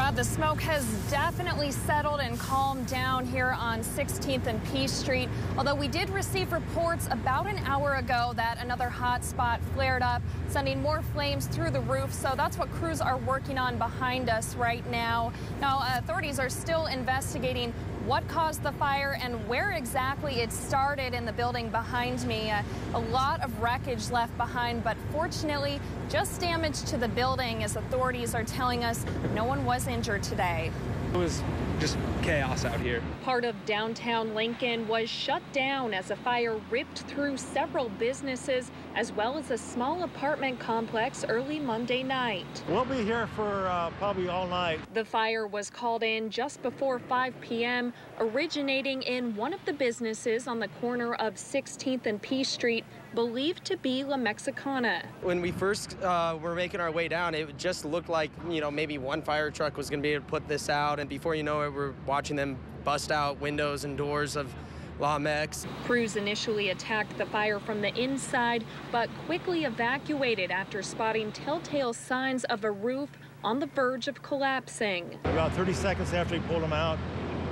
Rod, the smoke has definitely settled and calmed down here on 16th and P Street, although we did receive reports about an hour ago that another hot spot flared up, sending more flames through the roof. So that's what crews are working on behind us right now. Now, authorities are still investigating what caused the fire and where exactly it started in the building behind me. A lot of wreckage left behind, but fortunately, just damage to the building, as authorities are telling us no one was injured today. It was just chaos out here. Part of downtown Lincoln was shut down as a fire ripped through several businesses as well as a small apartment complex early Monday night. We'll be here for probably all night. The fire was called in just before 5 p.m., originating in one of the businesses on the corner of 16th and P Street, believed to be La Mexicana. When we first were making our way down, it just looked like, maybe one fire truck was going to be able to put this out. And before you know it, we're watching them bust out windows and doors of La Mex. Crews initially attacked the fire from the inside, but quickly evacuated after spotting telltale signs of a roof on the verge of collapsing. About 30 seconds after we pulled them out,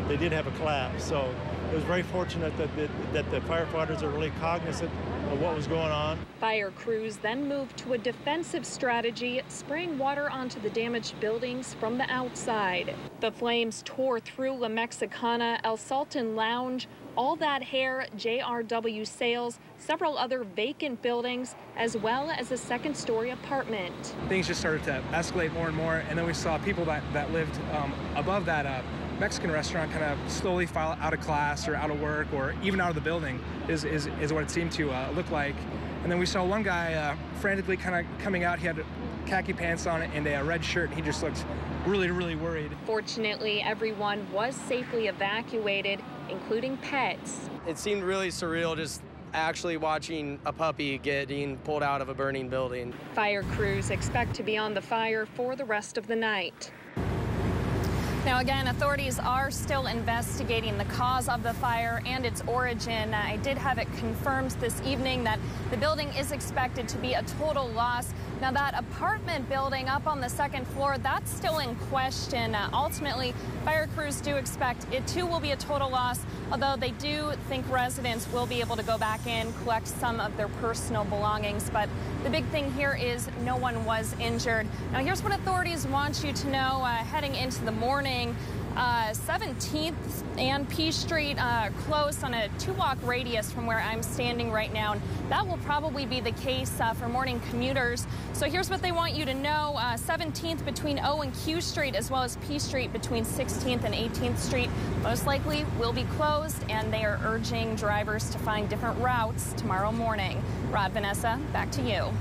they did have a collapse. So it was very fortunate that the firefighters are really cognizant of what was going on. Fire crews then moved to a defensive strategy, spraying water onto the damaged buildings from the outside. The flames tore through La Mexicana, El Sultan Lounge, All That Hair, JRW Sales, several other vacant buildings, as well as a second-story apartment. Things just started to escalate more and more, and then we saw people that lived above that Mexican restaurant kind of slowly file out of class or out of work or even out of the building is what it seemed to look like. And then we saw one guy frantically kind of coming out. He had khaki pants on and a red shirt, and he just looked really, really worried. Fortunately, everyone was safely evacuated, including pets. It seemed really surreal just actually watching a puppy getting pulled out of a burning building. Fire crews expect to be on the fire for the rest of the night. Now, again, authorities are still investigating the cause of the fire and its origin. I did have it confirmed this evening that the building is expected to be a total loss. Now, that apartment building up on the second floor, that's still in question. Ultimately, fire crews do expect it too will be a total loss, although they do think residents will be able to go back in, collect some of their personal belongings. But the big thing here is no one was injured. Now, here's what authorities want you to know heading into the morning. 17th and P Street closed on a 2-block radius from where I'm standing right now. And that will probably be the case for morning commuters. So here's what they want you to know. 17th between O and Q Street, as well as P Street between 16th and 18th Street, most likely will be closed, and they are urging drivers to find different routes tomorrow morning. Rod, Vanessa, back to you.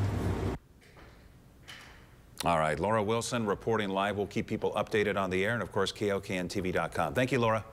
All right, Laura Wilson reporting live. We'll keep people updated on the air and, of course, KOKNTV.com. Thank you, Laura.